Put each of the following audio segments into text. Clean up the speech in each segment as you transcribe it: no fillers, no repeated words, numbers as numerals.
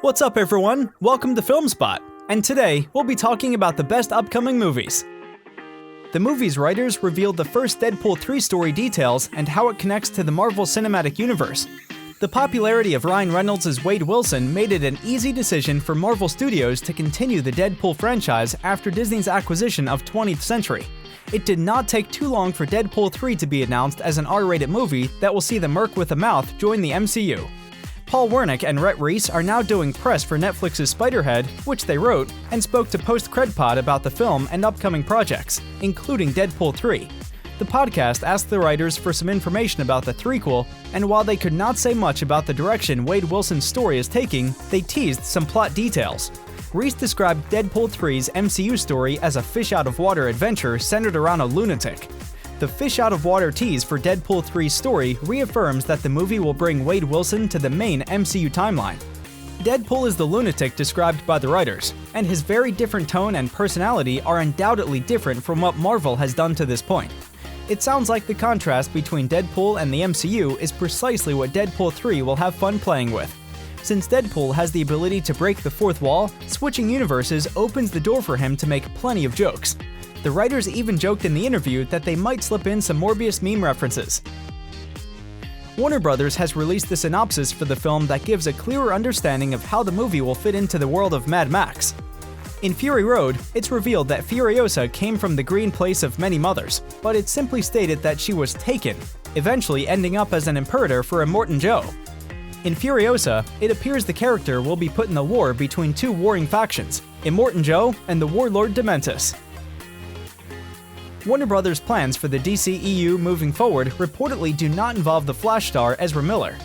What's up everyone? Welcome to FilmSpot, and today we'll be talking about the best upcoming movies. The movie's writers revealed the first Deadpool 3 story details and how it connects to the Marvel Cinematic Universe. The popularity of Ryan Reynolds' Wade Wilson made it an easy decision for Marvel Studios to continue the Deadpool franchise after Disney's acquisition of 20th Century. It did not take too long for Deadpool 3 to be announced as an R-rated movie that will see the Merc with a Mouth join the MCU. Paul Wernick and Rhett Reese are now doing press for Netflix's Spiderhead, which they wrote, and spoke to Post-Cred-Pod about the film and upcoming projects, including Deadpool 3. The podcast asked the writers for some information about the threequel, and while they could not say much about the direction Wade Wilson's story is taking, they teased some plot details. Reese described Deadpool 3's MCU story as a fish-out-of-water adventure centered around a lunatic. The fish-out-of-water tease for Deadpool 3's story reaffirms that the movie will bring Wade Wilson to the main MCU timeline. Deadpool is the lunatic described by the writers, and his very different tone and personality are undoubtedly different from what Marvel has done to this point. It sounds like the contrast between Deadpool and the MCU is precisely what Deadpool 3 will have fun playing with. Since Deadpool has the ability to break the fourth wall, switching universes opens the door for him to make plenty of jokes. The writers even joked in the interview that they might slip in some Morbius meme references. Warner Bros. Has released the synopsis for the film that gives a clearer understanding of how the movie will fit into the world of Mad Max. In Fury Road, it's revealed that Furiosa came from the green place of many mothers, but it's simply stated that she was taken, eventually ending up as an imperator for Immortan Joe. In Furiosa, it appears the character will be put in a war between two warring factions, Immortan Joe and the warlord Dementus. Warner Bros. Plans for the DCEU moving forward reportedly do not involve the Flash star Ezra Miller.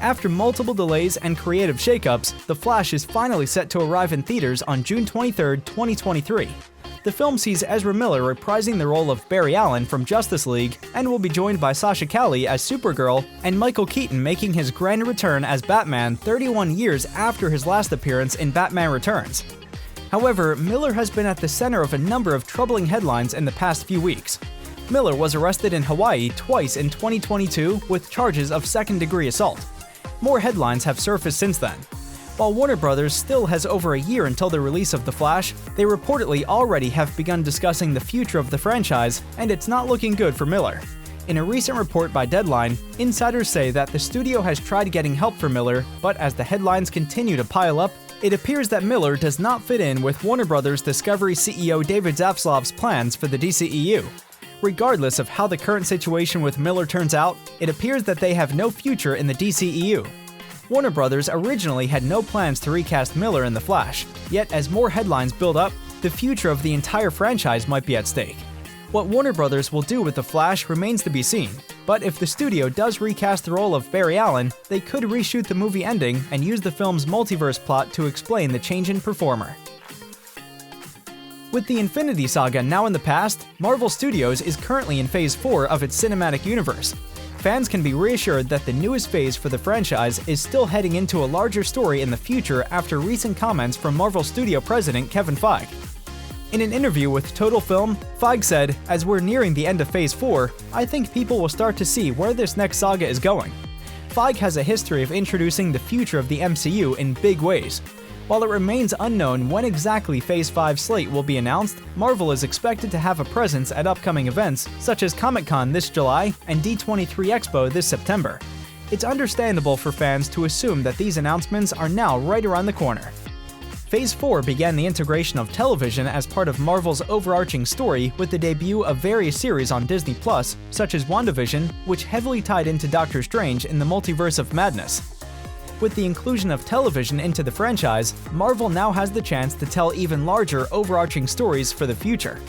After multiple delays and creative shakeups, The Flash is finally set to arrive in theaters on June 23, 2023. The film sees Ezra Miller reprising the role of Barry Allen from Justice League and will be joined by Sasha Calle as Supergirl and Michael Keaton making his grand return as Batman 31 years after his last appearance in Batman Returns. However, Miller has been at the center of a number of troubling headlines in the past few weeks. Miller was arrested in Hawaii twice in 2022 with charges of second-degree assault. More headlines have surfaced since then. While Warner Bros. Still has over a year until the release of The Flash, they reportedly already have begun discussing the future of the franchise, and it's not looking good for Miller. In a recent report by Deadline, insiders say that the studio has tried getting help for Miller, but as the headlines continue to pile up, it appears that Miller does not fit in with Warner Bros. Discovery CEO David Zapslav's plans for the DCEU. Regardless of how the current situation with Miller turns out, it appears that they have no future in the DCEU. Warner Bros. Originally had no plans to recast Miller in The Flash, yet as more headlines build up, the future of the entire franchise might be at stake. What Warner Bros. Will do with The Flash remains to be seen, but if the studio does recast the role of Barry Allen, they could reshoot the movie ending and use the film's multiverse plot to explain the change in performer. With the Infinity Saga now in the past, Marvel Studios is currently in Phase 4 of its cinematic universe. Fans can be reassured that the newest phase for the franchise is still heading into a larger story in the future after recent comments from Marvel Studio president Kevin Feige. In an interview with Total Film, Feige said, "As we're nearing the end of Phase 4, I think people will start to see where this next saga is going." Feige has a history of introducing the future of the MCU in big ways. While it remains unknown when exactly Phase 5 slate will be announced, Marvel is expected to have a presence at upcoming events such as Comic-Con this July and D23 Expo this September. It's understandable for fans to assume that these announcements are now right around the corner. Phase 4 began the integration of television as part of Marvel's overarching story with the debut of various series on Disney+, such as WandaVision, which heavily tied into Doctor Strange in the Multiverse of Madness. With the inclusion of television into the franchise, Marvel now has the chance to tell even larger overarching stories for the future.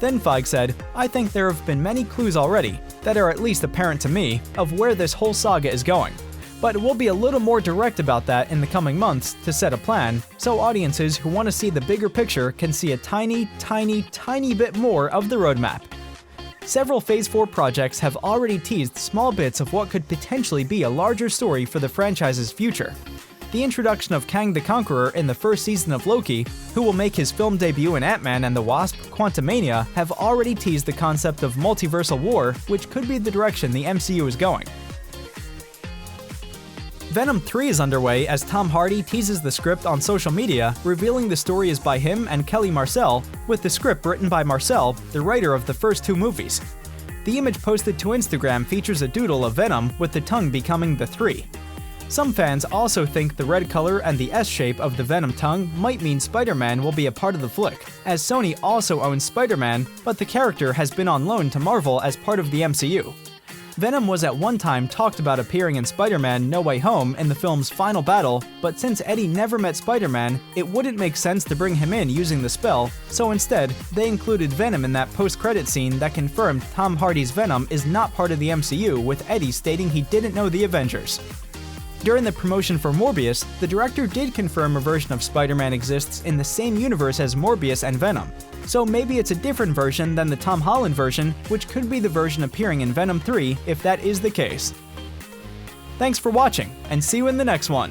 Then Feige said, "I think there have been many clues already, that are at least apparent to me, of where this whole saga is going. But we'll be a little more direct about that in the coming months to set a plan, so audiences who want to see the bigger picture can see a tiny bit more of the roadmap." Several Phase 4 projects have already teased small bits of what could potentially be a larger story for the franchise's future. The introduction of Kang the Conqueror in the first season of Loki, who will make his film debut in Ant-Man and the Wasp: Quantumania, have already teased the concept of multiversal war, which could be the direction the MCU is going. Venom 3 is underway as Tom Hardy teases the script on social media, revealing the story is by him and Kelly Marcel, with the script written by Marcel, the writer of the first two movies. The image posted to Instagram features a doodle of Venom with the tongue becoming the 3. Some fans also think the red color and the S shape of the Venom tongue might mean Spider-Man will be a part of the flick, as Sony also owns Spider-Man, but the character has been on loan to Marvel as part of the MCU. Venom was at one time talked about appearing in Spider-Man No Way Home in the film's final battle, but since Eddie never met Spider-Man, it wouldn't make sense to bring him in using the spell, so instead, they included Venom in that post-credit scene that confirmed Tom Hardy's Venom is not part of the MCU, with Eddie stating he didn't know the Avengers. During the promotion for Morbius, the director did confirm a version of Spider-Man exists in the same universe as Morbius and Venom. So maybe it's a different version than the Tom Holland version, which could be the version appearing in Venom 3 if that is the case. Thanks for watching, and see you in the next one!